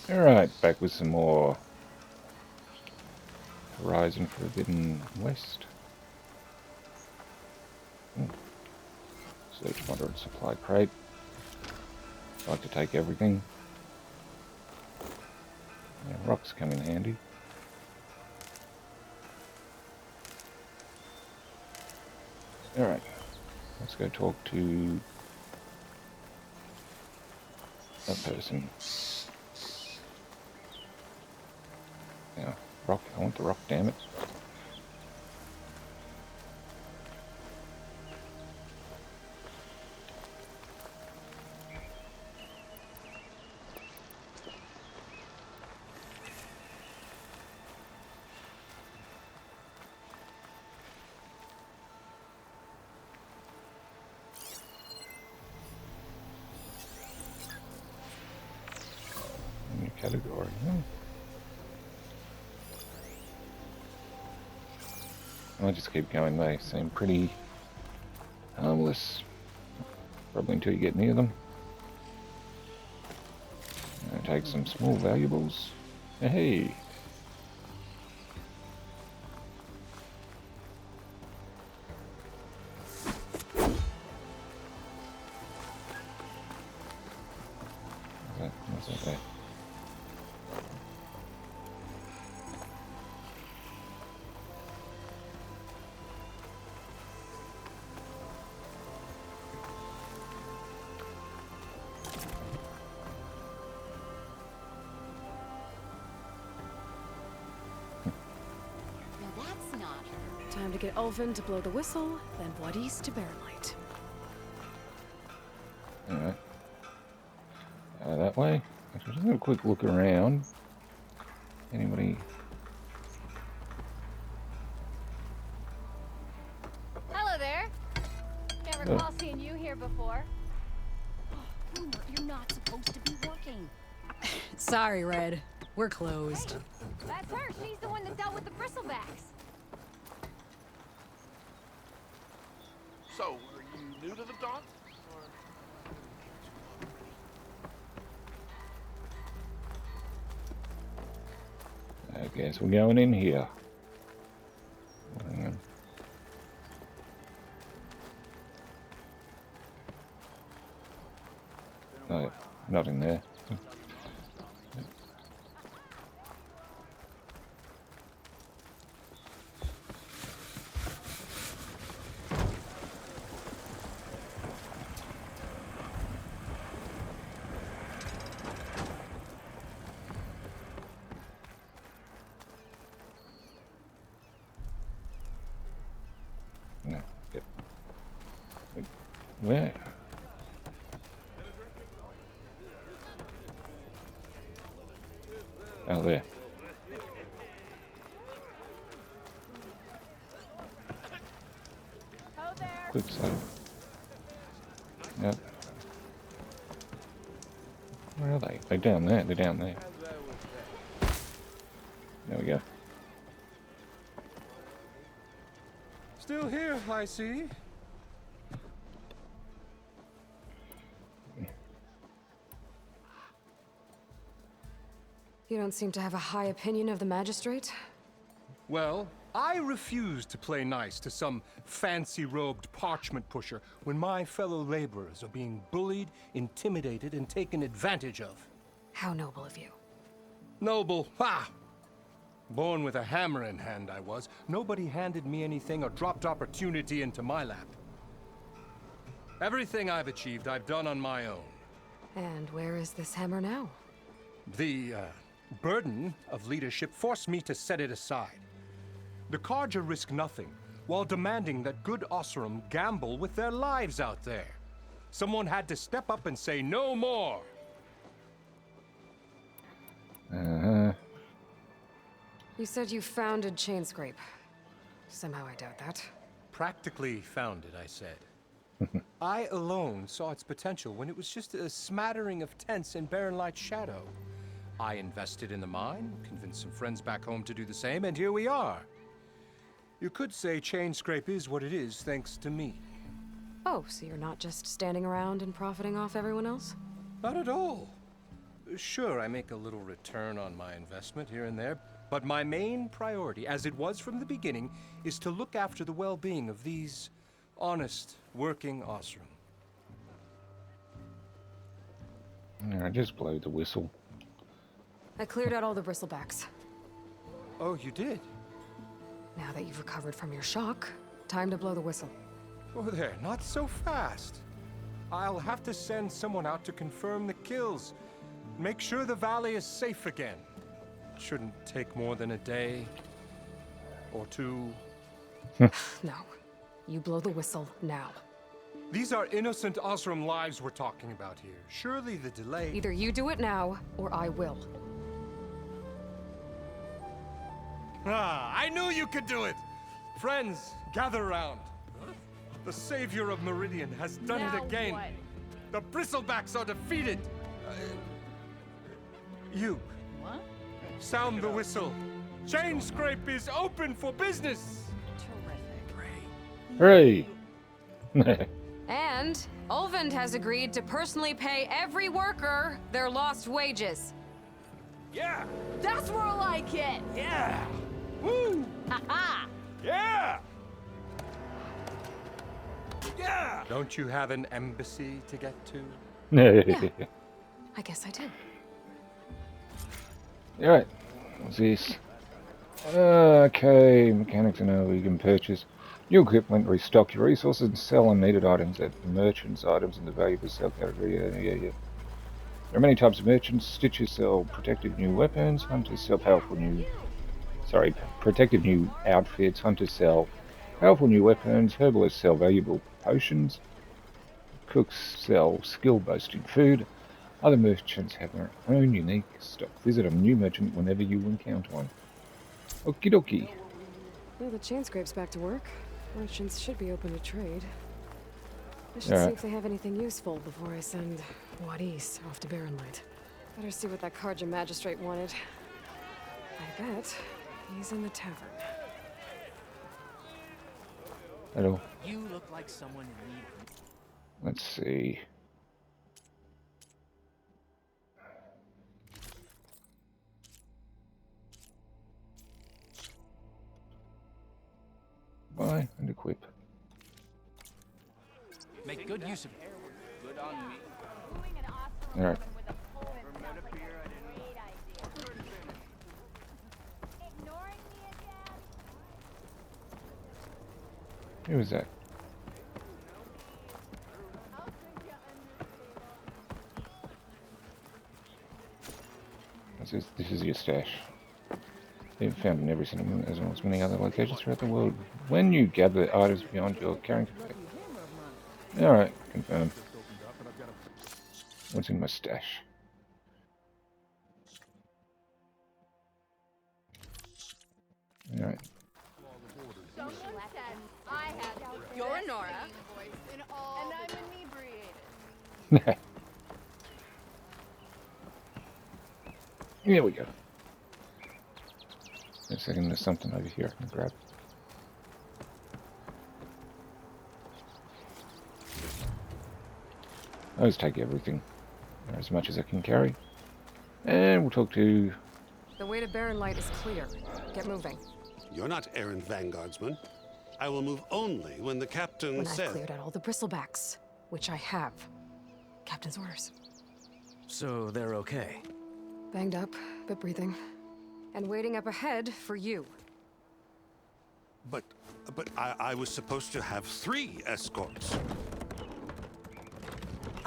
Alright, back with some more Horizon Forbidden West. Search moderate supply crate. Like to take everything. Yeah, rocks come in handy. Alright, let's go talk to that person. Yeah, rock. I want the rock, damn it. New category. I'll just keep going. They seem pretty harmless. Probably until you get near them. I'll take some small valuables. Hey! What's that there? Now that's not her. Time to get Ulfin to blow the whistle, then Bloodies to Baronlight. Alright. That way. Actually, just have a quick look around. Anybody? Hello there. Can't recall seeing you here before. Oh, you're not supposed to be working. Sorry, Red. We're closed. Hey, that's her. She's the one that dealt with the bristlebacks. So, are you new to the Daunt? I guess we're going in here. No, not in there. No. Yep. Where? Oh, there. Ho there. Quick save. Yep. Where are they? They're down there. They're down there. There we go. Still here, I see. You don't seem to have a high opinion of the Magistrate? Well, I refuse to play nice to some fancy-robed parchment pusher when my fellow laborers are being bullied, intimidated, and taken advantage of. How noble of you. Noble, ha! Born with a hammer in hand, I was. Nobody handed me anything or dropped opportunity into my lap. Everything I've achieved, I've done on my own. And where is this hammer now? The burden of leadership forced me to set it aside. The Carja risk nothing, while demanding that good Oseram gamble with their lives out there. Someone had to step up and say no more. Uh-huh. You said you founded Chainscrape. Somehow I doubt that. Practically founded, I said. I alone saw its potential when it was just a smattering of tents in Baronlight's shadow. I invested in the mine, convinced some friends back home to do the same, and here we are. You could say Chainscrape is what it is thanks to me. Oh, so you're not just standing around and profiting off everyone else? Not at all. Sure, I make a little return on my investment here and there, but my main priority, as it was from the beginning, is to look after the well-being of these honest, working Osram. I just blow the whistle. I cleared out all the bristlebacks. Oh, you did? Now that you've recovered from your shock, time to blow the whistle. Oh, there, not so fast. I'll have to send someone out to confirm the kills. Make sure the valley is safe again. Shouldn't take more than a day or two. No. You blow the whistle now. These are innocent Osram lives we're talking about here. Surely the delay... Either you do it now, or I will. Ah, I knew you could do it! Friends, gather around. The savior of Meridian has done Now it again. what? The Bristlebacks are defeated. You, What? sound the whistle. Chainscrape is open for business. Terrific. Hooray! And Ulvund has agreed to personally pay every worker their lost wages. Yeah! That's more like it. Yeah! Woo! Ha-ha. Yeah! Yeah! Don't you have an embassy to get to? I guess I do. Alright, what's this? Okay, mechanics and how you can purchase new equipment, restock your resources, and sell unneeded items at merchants' items in the value per sale category. Yeah. There are many types of merchants. Stitchers sell protective new weapons, hunters sell protective new outfits, hunters sell powerful new weapons, herbalists sell valuable potions, cooks sell skill-boosting food. Other merchants have their own unique stock. Visit a new merchant whenever you encounter one. Okie dokie. Well, the Chainscrape's back to work. Merchants should be open to trade. I should Yeah. see if they have anything useful before I send Wadis off to Barrenlight. Better see what that Karja magistrate wanted. I bet he's in the tavern. Hello. You look like someone in need of... Let's see. Buy and equip. Make good use of it. Good on me. Wooing an awesome Alright. woman with a full sounds like a great idea. Ignoring me again? Who is that? I'll drink you under the table. This is your stash. Being found in every settlement as well as many other locations throughout the world. When you gather items beyond your carrying capacity. Alright, confirm. What's in my stash? Alright. Someone said I had the You're best Nora. singing voice in all and I'm inebriated. Here we go. Wait a second, there's something over here I can grab. I'll just take everything, as much as I can carry. And we'll talk to... The way to Barrenlight is clear. Get moving. You're not errant vanguardsman. I will move only when the captain When I've says... cleared out all the bristlebacks, which I have. Captain's orders. So they're okay. Banged up, but breathing. And waiting up ahead for you. But I was supposed to have 3 escorts.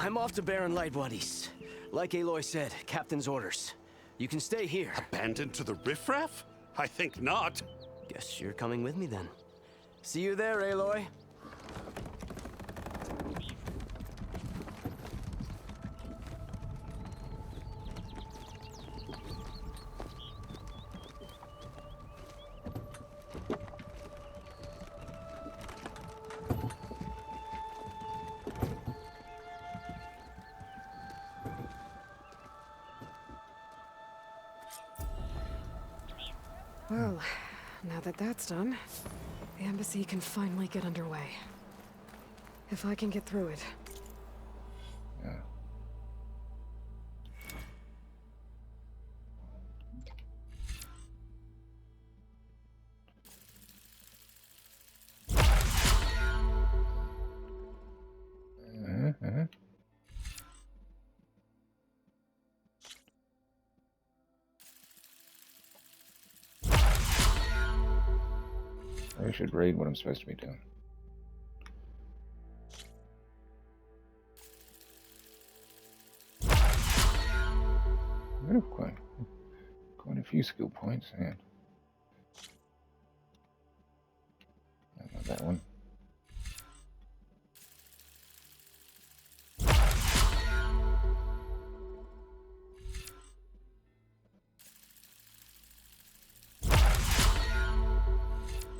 I'm off to Barrenlight, Wadis. Like Aloy said, captain's orders. You can stay here. Abandoned to the riffraff? I think not. Guess you're coming with me then. See you there, Aloy. Well, now that that's done, the embassy can finally get underway. If I can get through it. I should read what I'm supposed to be doing. I've got quite a few skill points, and not that one.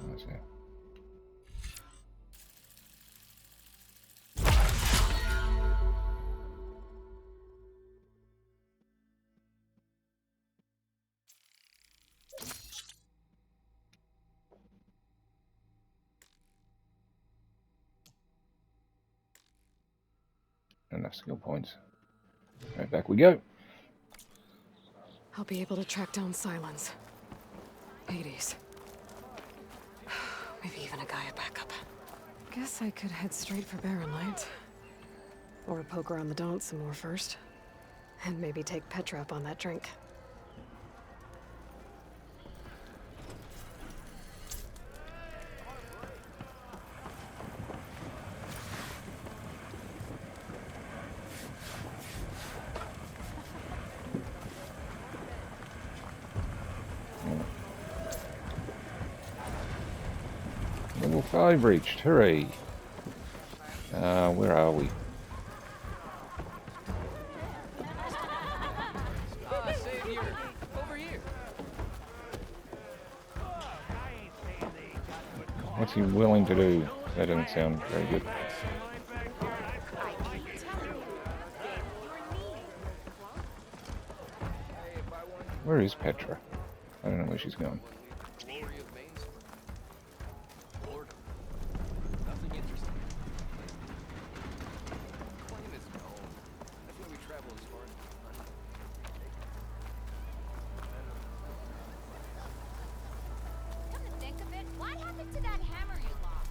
What's that? Enough skill points. Right, back we go. I'll be able to track down Silence. Hades. Maybe even a Gaia backup. Guess I could head straight for Barren Light. Or poke around the Daunt some more first. And maybe take Petra up on that drink. Level 5 reached, hooray! Where are we? Over here. What's he willing to do? That doesn't sound very good. Where is Petra? I don't know where she's going. Come to think of it, what happened to that hammer you lost?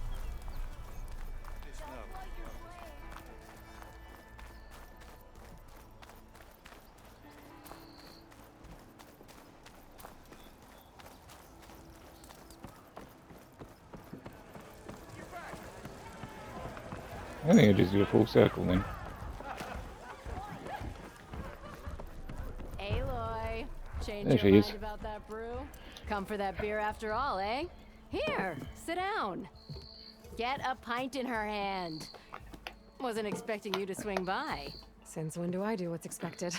Just what you're playing. I think I just did a full circle then. Aloy, change There your she mind is. about that brew? Come for that beer after all, eh? Here, sit down. Get a pint in her hand. Wasn't expecting you to swing by. Since when do I do what's expected?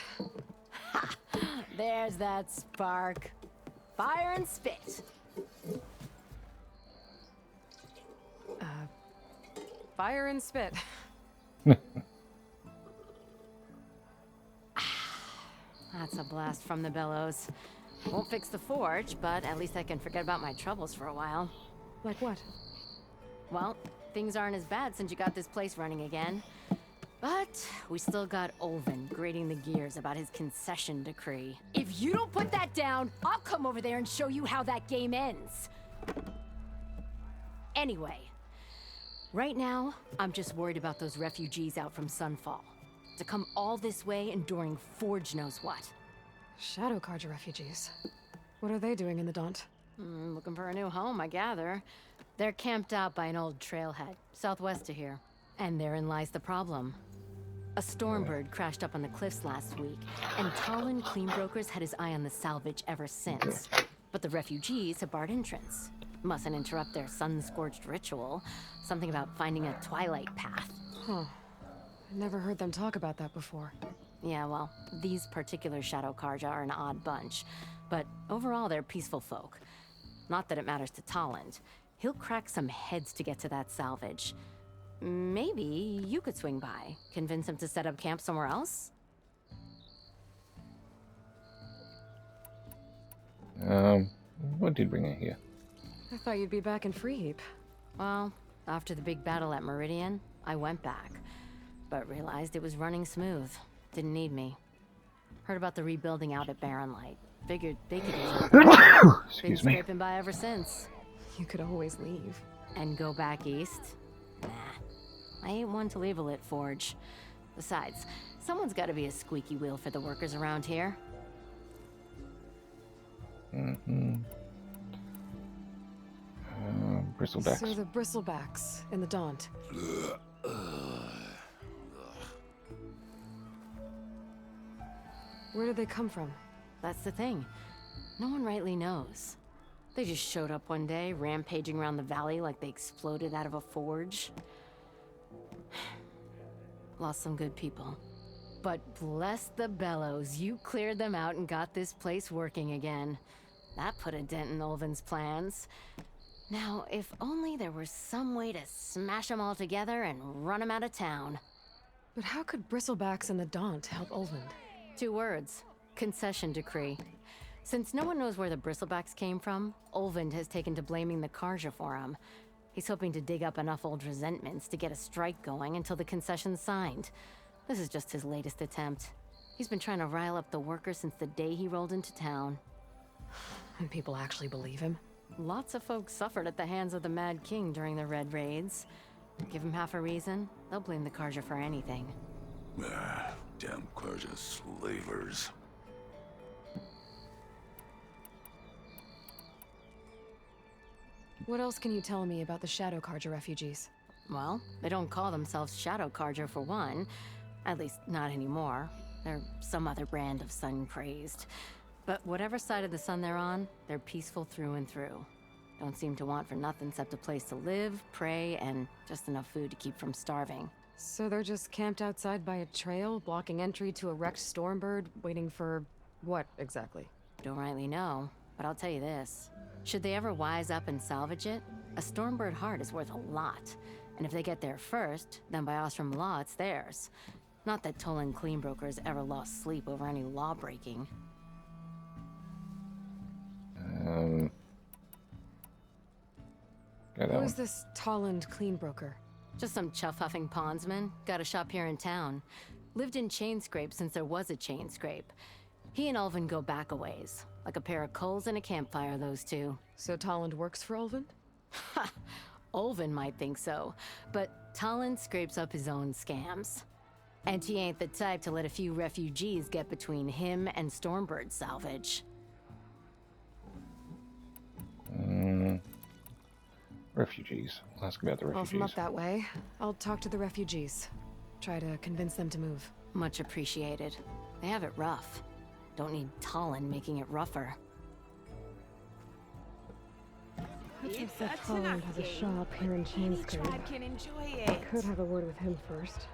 There's that spark. Fire and spit. Fire and spit. That's a blast from the bellows. Won't fix the forge, but at least I can forget about my troubles for a while. Like what? Well, things aren't as bad since you got this place running again. But we still got Olvin grating the gears about his concession decree. If you don't put that down, I'll come over there and show you how that game ends. Anyway, right now, I'm just worried about those refugees out from Sunfall. To come all this way enduring Forge knows what. Shadow Carja refugees. What are they doing in the Daunt? Looking for a new home, I gather. They're camped out by an old trailhead, southwest of here. And therein lies the problem. A Stormbird crashed up on the cliffs last week, and Talon Cleanbrokers had his eye on the salvage ever since. But the refugees have barred entrance. Mustn't interrupt their sun-scorched ritual. Something about finding a twilight path. Huh. I never heard them talk about that before. Yeah, well, these particular Shadow Carja are an odd bunch. But overall, they're peaceful folk. Not that it matters to Talon. He'll crack some heads to get to that salvage. Maybe you could swing by, convince him to set up camp somewhere else? What did bring her here? I thought you'd be back in Freeheap. Well, after the big battle at Meridian, I went back. But realized it was running smooth. Didn't need me. Heard about the rebuilding out at Barren Light. Figured they could use it. Been Excuse me. scraping by ever since. You could always leave. And go back east? Nah. I ain't one to leave a lit forge. Besides, someone's gotta be a squeaky wheel for the workers around here. Bristlebacks. So the bristlebacks in the Daunt. Where did they come from? That's the thing. No one rightly knows. They just showed up one day, rampaging around the valley like they exploded out of a forge. Lost some good people. But bless the bellows, you cleared them out and got this place working again. That put a dent in Ulvin's plans. Now, if only there were some way to smash them all together and run them out of town. But how could bristlebacks in the Daunt help Ulvund? 2 words. Concession decree. Since no one knows where the bristlebacks came from, Ulvund has taken to blaming the Karja for them. He's hoping to dig up enough old resentments to get a strike going until the concession's signed. This is just his latest attempt. He's been trying to rile up the workers since the day he rolled into town. And people actually believe him? Lots of folks suffered at the hands of the Mad King during the Red Raids. Give him half a reason, they'll blame the Karja for anything. Damn Karja slavers. What else can you tell me about the Shadow Karja refugees? Well, they don't call themselves Shadow Karja for one. At least, not anymore. They're some other brand of sun-crazed. But whatever side of the sun they're on, they're peaceful through and through. Don't seem to want for nothing except a place to live, pray, and just enough food to keep from starving. So they're just camped outside by a trail, blocking entry to a wrecked Stormbird, waiting for... what, exactly? Don't rightly know, but I'll tell you this. Should they ever wise up and salvage it, a Stormbird heart is worth a lot. And if they get there first, then by Ostrom law, it's theirs. Not that Tolan Cleanbroker's ever lost sleep over any law breaking. Who is this Toland Cleanbroker? Just some chuff-huffing pondsman. Got a shop here in town. Lived in Chainscrape since there was a Chainscrape. He and Ulvund go back a ways. Like a pair of coals and a campfire, those two. So Toland works for Ulvund? Ha! Ulvund might think so, but Toland scrapes up his own scams. And he ain't the type to let a few refugees get between him and Stormbird salvage. Refugees. I'll ask about the Well, if I'm refugees. up that way, I'll talk to the refugees. Try to convince them to move. Much appreciated. They have it rough. Don't need Toland making it rougher. Professor Toland has a shop here in Chainscrape. Can enjoy it. Could have a word with him first.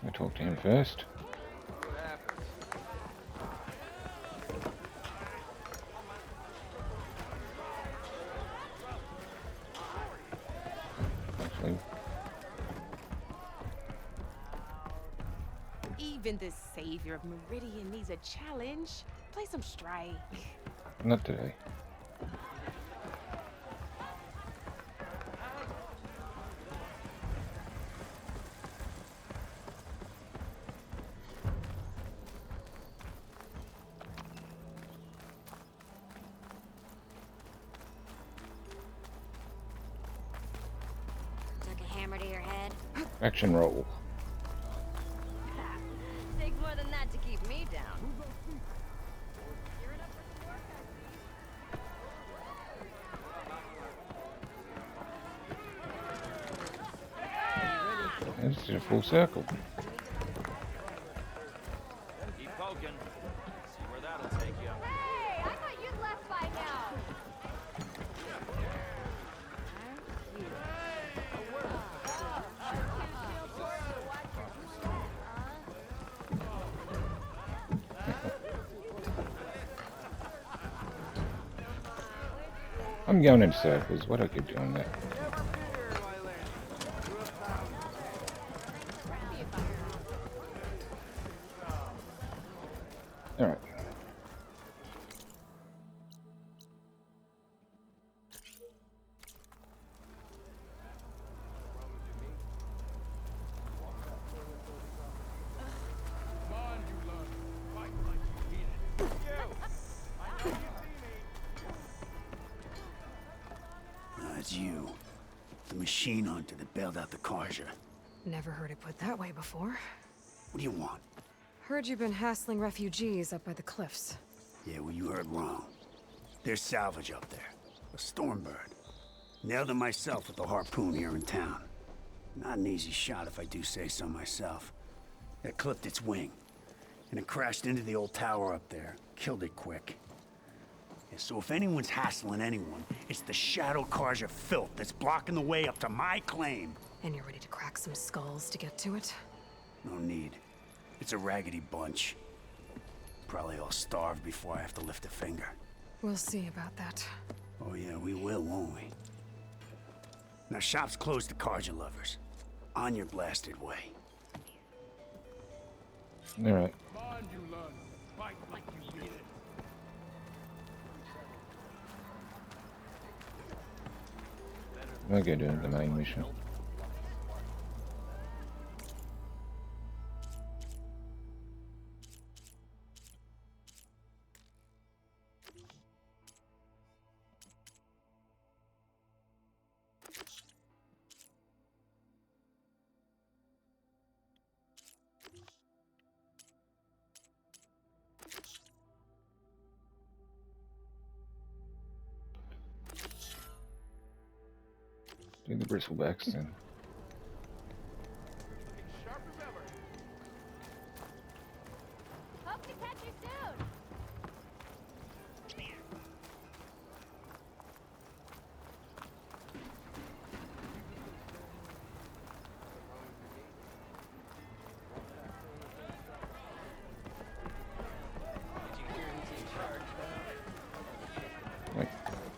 I'll talk to him first. Actually, Even the savior of Meridian needs a challenge. Play some strike. not today. Took a hammer to your head? Action roll. Takes more than that to keep me down. This is a full circle. Keep poking. See where that'll take you. Hey, I thought you'd left by now. I'm going in circles. Why do I keep doing that? Alright. machine hunter that bailed out the Karja. Never heard it put that way before. What do you want? Heard you've been hassling refugees up by the cliffs. Yeah, well, you heard wrong. There's salvage up there. A Stormbird. Nailed it myself with the harpoon here in town. Not an easy shot if I do say so myself. It clipped its wing. And it crashed into the old tower up there. Killed it quick. Yeah, so if anyone's hassling anyone, it's the Shadow Karja filth that's blocking the way up to my claim. And you're ready to crack some skulls to get to it? No need. It's a raggedy bunch. Probably all starved before I have to lift a finger. We'll see about that. Oh yeah, we will, won't we? Now shop's closed to Karja lovers. On your blasted way. Alright. We'll go do the main mission. Do the bristlebacks then. Hope to catch you soon.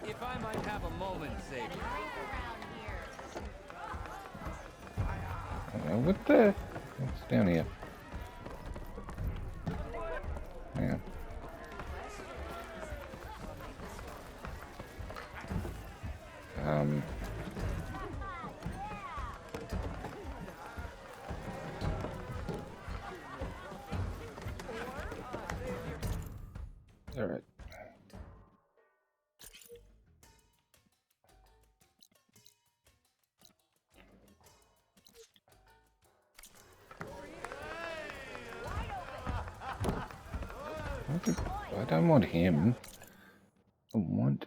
If I might have a moment, Xavier. What the? What's down here? Hang on. All right. I don't want him. I want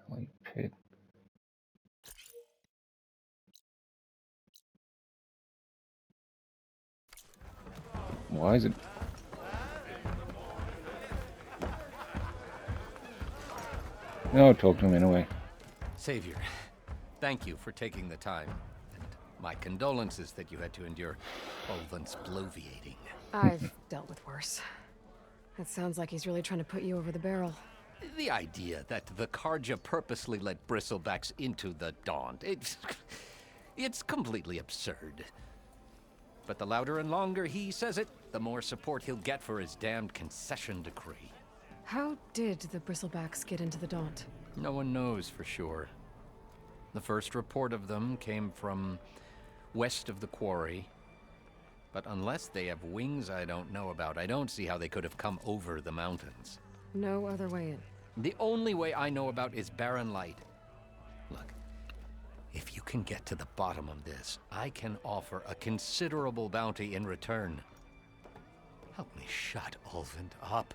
like pet. Why is it? No, I'll talk to him anyway. Savior, thank you for taking the time. And my condolences that you had to endure Olvin's bloviating. I've dealt with worse. It sounds like he's really trying to put you over the barrel. The idea that the Karja purposely let bristlebacks into the Daunt, it's completely absurd. But the louder and longer he says it, the more support he'll get for his damned concession decree. How did the bristlebacks get into the Daunt? No one knows for sure. The first report of them came from west of the quarry. But unless they have wings I don't know about, I don't see how they could have come over the mountains. No other way in. The only way I know about is Barren Light. Look, if you can get to the bottom of this, I can offer a considerable bounty in return. Help me shut Ulvund up.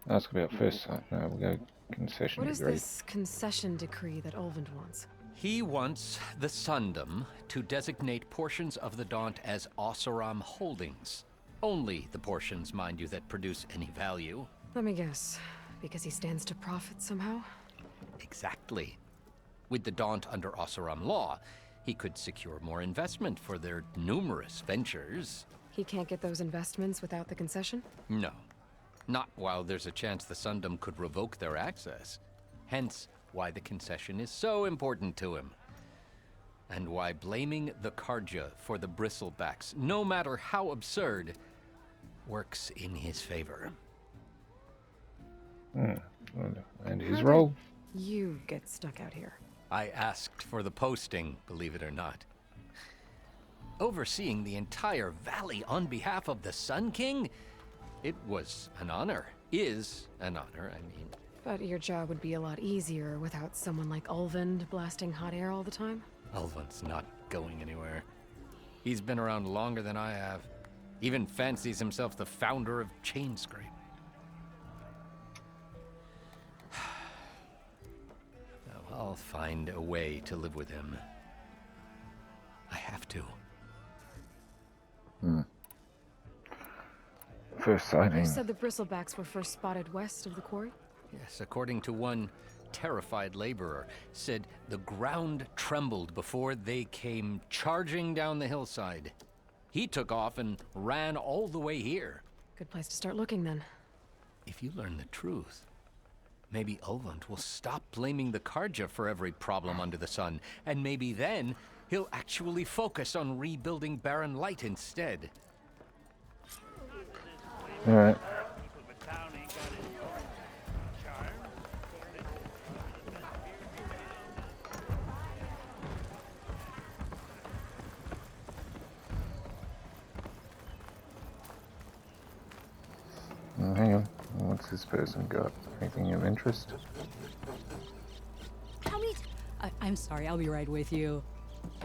Ask about first sight. No, we'll go concession What is degree. this concession decree that Ulvund wants? He wants the Sundom to designate portions of the Daunt as Oseram holdings. Only the portions, mind you, that produce any value. Let me guess. Because he stands to profit somehow? Exactly. With the Daunt under Oseram law, he could secure more investment for their numerous ventures. He can't get those investments without the concession? No. Not while there's a chance the Sundom could revoke their access. Hence, why the concession is so important to him. And why blaming the Karja for the bristlebacks, no matter how absurd, works in his favor. And his role? You get stuck out here. I asked for the posting, believe it or not. Overseeing the entire valley on behalf of the Sun King? It was an honor. Is an honor, I mean. But your job would be a lot easier without someone like Ulvund blasting hot air all the time? Ulvund's not going anywhere. He's been around longer than I have. Even fancies himself the founder of Chainscrape. Now, I'll find a way to live with him. I have to. First sighting. You said the bristlebacks were first spotted west of the quarry? Yes, according to one terrified laborer, said the ground trembled before they came charging down the hillside. He took off and ran all the way here. Good place to start looking, then. If you learn the truth, maybe Ulvund will stop blaming the Karja for every problem under the sun, and maybe then he'll actually focus on rebuilding Barren Light instead. Alright. Hang on. What's this person got? Anything of interest? How many? I'm sorry. I'll be right with you.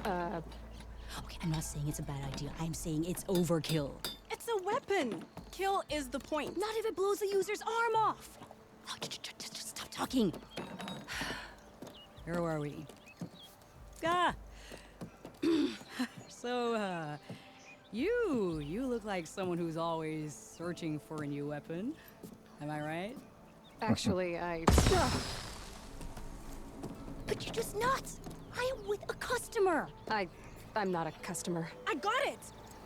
Okay, I'm not saying it's a bad idea. I'm saying it's overkill. It's a weapon. Kill is the point. Not if it blows the user's arm off. Oh, just stop talking. Where are we? So, you look like someone who's always searching for a new weapon. Am I right? Actually, I... But you're just nuts! I am with a customer! I'm not a customer. I got it!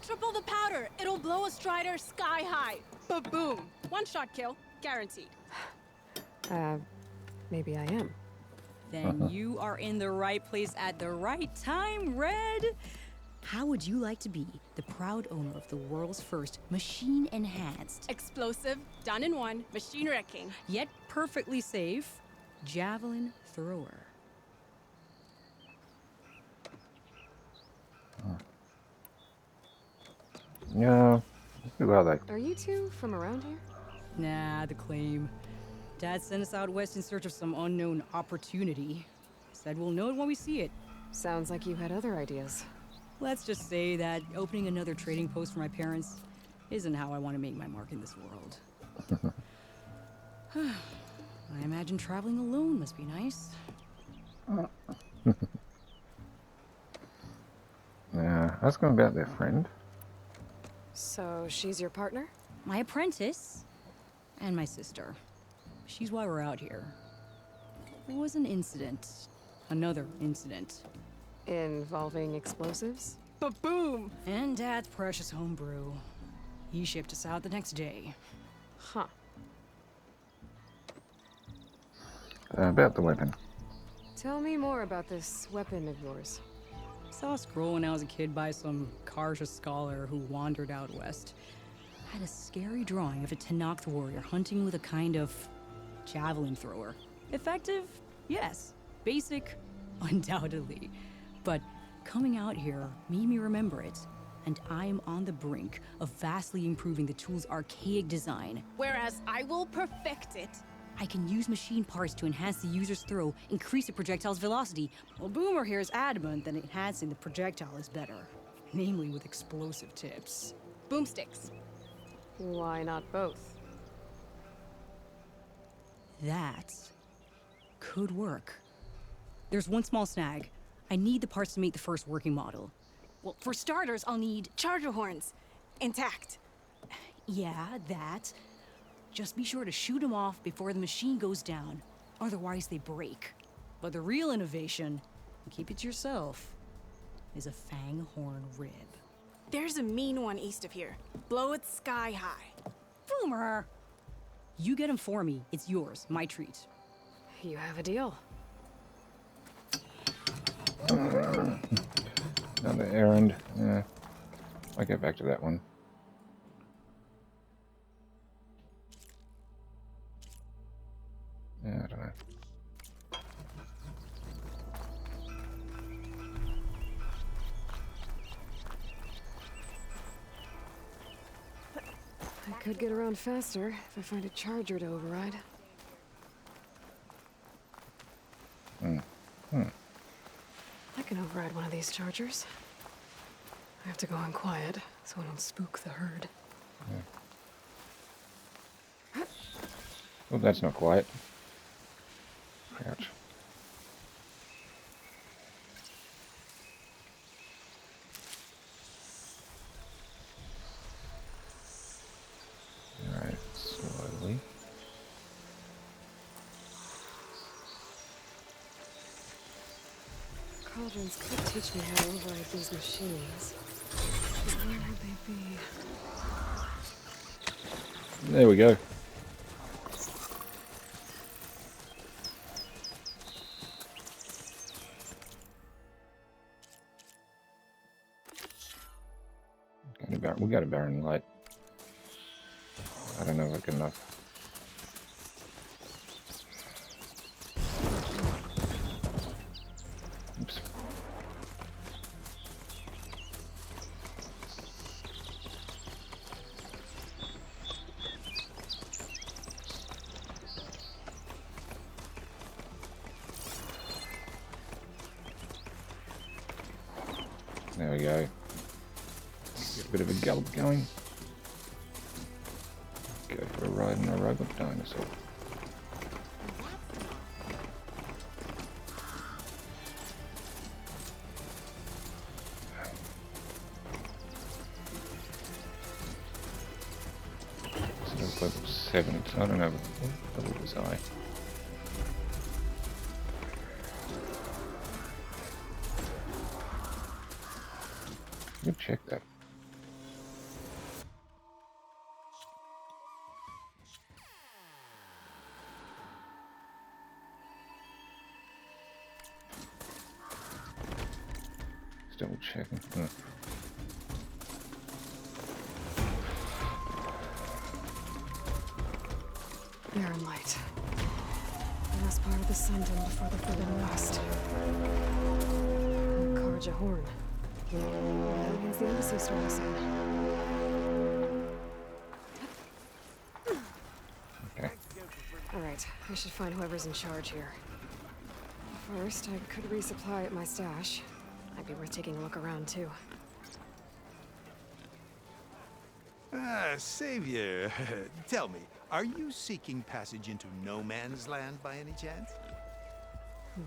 Triple the powder. It'll blow a Strider sky high. Ba-boom. One shot kill. Guaranteed. Maybe I am. Then you are in the right place at the right time, Red! How would you like to be the proud owner of the world's first machine-enhanced, Explosive, done in one, machine wrecking, yet perfectly safe, javelin thrower? Yeah. Who are they? Are you two from around here? Nah, the claim. Dad sent us out west in search of some unknown opportunity. Said we'll know it when we see it. Sounds like you had other ideas. Let's just say that opening another trading post for my parents isn't how I want to make my mark in this world. I imagine traveling alone must be nice. Yeah, asking about their friend. So, she's your partner? My apprentice and my sister. She's why we're out here. There was an incident. Another incident. Involving explosives? Ba-boom! And Dad's precious homebrew. He shipped us out the next day. Huh. About the weapon. Tell me more about this weapon of yours. Saw a scroll when I was a kid by some Karja scholar who wandered out west. Had a scary drawing of a Tenakth warrior hunting with a kind of javelin thrower. Effective? Yes. Basic? Undoubtedly. But coming out here made me remember it. And I'm on the brink of vastly improving the tool's archaic design. Whereas I will perfect it. I can use machine parts to enhance the user's throw, increase the projectile's velocity. Well, Boomer here is adamant that enhancing the projectile is better. Namely with explosive tips. Boomsticks. Why not both? That could work. There's one small snag. I need the parts to make the first working model. Well, for starters, I'll need charger horns. Intact. Yeah, that. Just be sure to shoot them off before the machine goes down. Otherwise, they break. But the real innovation, and keep it to yourself, is a fang horn rib. There's a mean one east of here. Blow it sky high. Boomer! You get him for me. It's yours. My treat. You have a deal. Another errand. Yeah. I'll get back to that one. Yeah, I don't know. I could get around faster if I find a charger to override. I can override one of these chargers. I have to go in quiet so I don't spook the herd. Oh, that's not quiet. Crouch. Alright, slowly. Cauldrons could teach me how to override these machines. But where would they be? There we go. We got a Barren Light. I don't know if I can enough. Oops. There we go. Get a bit of a gallop going. Go for a ride in a robot dinosaur. So that's level 7, so I don't know what level was I. You check that. Double checking. Barren Light. The last part of the sun dome before the Forbidden West. And Karja Horn. That means the embassy store I said. Okay. Alright, I should find whoever's in charge here. First, I could resupply at my stash. Might be worth taking a look around, too. Ah, Savior. Tell me, are you seeking passage into no man's land by any chance?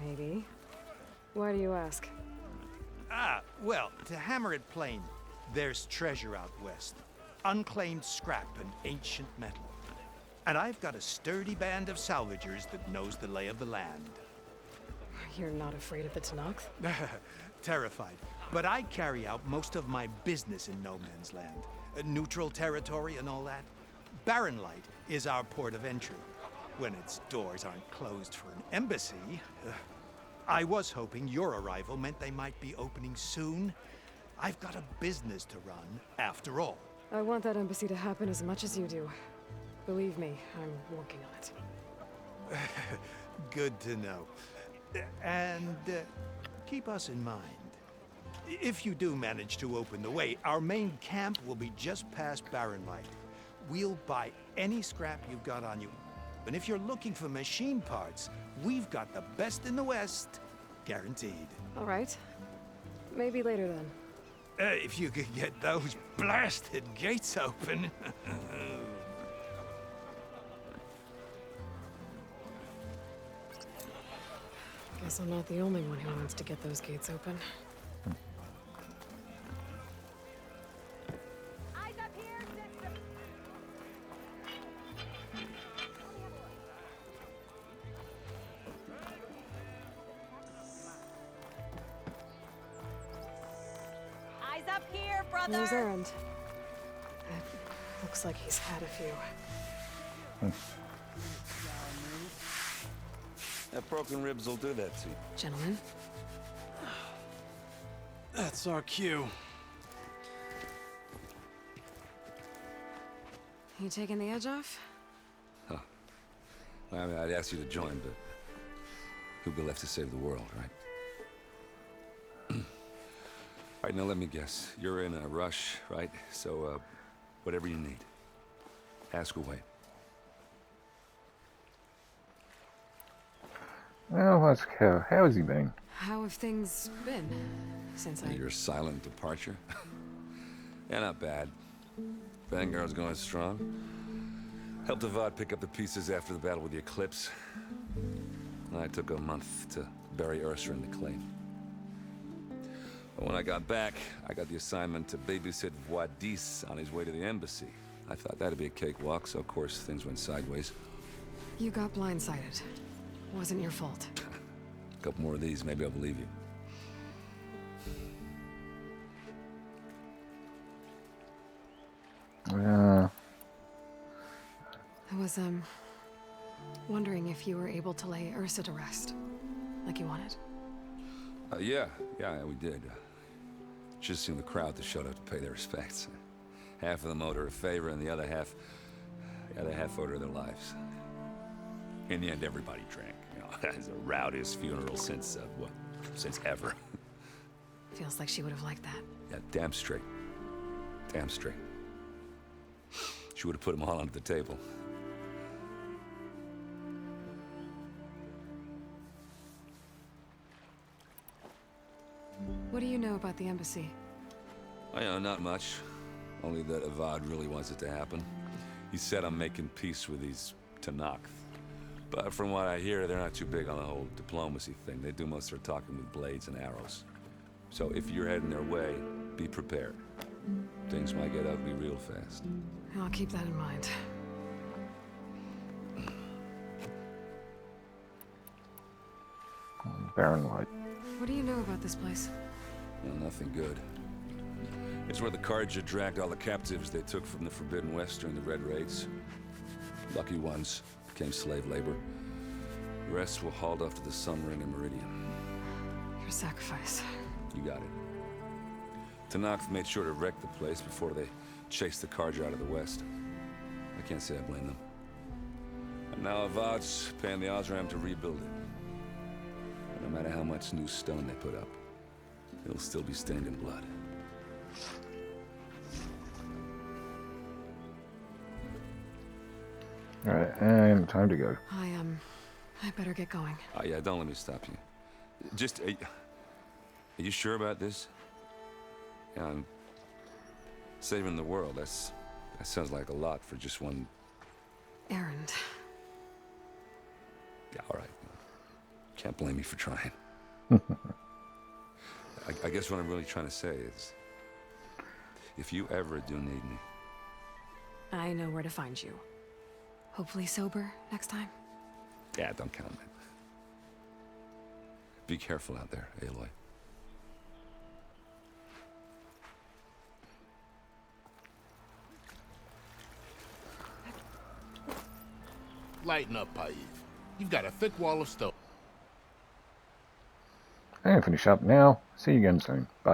Maybe. Why do you ask? Ah, well, to hammer it plain, there's treasure out west. Unclaimed scrap and ancient metal. And I've got a sturdy band of salvagers that knows the lay of the land. You're not afraid of the Tenakth? Terrified. But I carry out most of my business in no man's land. Neutral territory and all that. Barren Light is our port of entry. When its doors aren't closed for an embassy. I was hoping your arrival meant they might be opening soon. I've got a business to run, after all. I want that embassy to happen as much as you do. Believe me, I'm working on it. Good to know. And keep us in mind. If you do manage to open the way, our main camp will be just past Barren Light. We'll buy any scrap you've got on you. And if you're looking for machine parts, we've got the best in the West, guaranteed. All right. Maybe later then. If you could get those blasted gates open. Guess I'm not the only one who wants to get those gates open. Eyes up here, system. Eyes up here, brother. Where's Erend? Looks like he's had a few. That broken ribs will do that to you. Gentlemen? That's our cue. You taking the edge off? Huh. I mean, I'd ask you to join, but who'll be left to save the world, right? All right, now let me guess. You're in a rush, right? So, whatever you need. Ask away. Well, let's go. How has he been? How have things been since I... Your silent departure? Yeah, not bad. Vanguard's going strong. Helped Avad pick up the pieces after the battle with the Eclipse. I took a month to bury Ursa in the claim. But when I got back, I got the assignment to babysit Wadis on his way to the embassy. I thought that'd be a cakewalk, so of course things went sideways. You got blindsided. Wasn't your fault. A couple more of these, maybe I'll believe you. I was, wondering if you were able to lay Ursa to rest, like you wanted. Yeah, we did. Just seemed the crowd that showed up to pay their respects. Half of them owed her a favor, and the other half owed her their lives. In the end, everybody drank. You know, it's the rowdiest funeral since ever. Feels like she would have liked that. Yeah, damn straight. Damn straight. She would have put them all under the table. What do you know about the embassy? I know, not much. Only that Avad really wants it to happen. He said I'm making peace with these Tenakth. But from what I hear, they're not too big on the whole diplomacy thing. They do most of their talking with blades and arrows. So if you're heading their way, be prepared. Things might get ugly real fast. I'll keep that in mind. Barren Light. What do you know about this place? Well, nothing good. It's where the Carja dragged all the captives they took from the Forbidden West during the Red Raids. Lucky ones became slave labor. The rest were hauled off to the Sun Ring and Meridian. Your sacrifice. You got it. Tenakth made sure to wreck the place before they chased the Carja out of the West. I can't say I blame them. And now Avad's paying the Osram to rebuild it. And no matter how much new stone they put up, it'll still be stained in blood. Alright, and time to go. I better get going. Oh yeah, don't let me stop you. Just, are you sure about this? Yeah, I'm saving the world. That sounds like a lot for just one errand. Yeah, all right. Can't blame me for trying. I guess what I'm really trying to say is, if you ever do need me, I know where to find you. Hopefully sober next time. Yeah, don't count on it. Be careful out there, Aloy. Lighten up, Paiv. You've got a thick wall of stone. I'm gonna finish up now. See you again soon. Bye.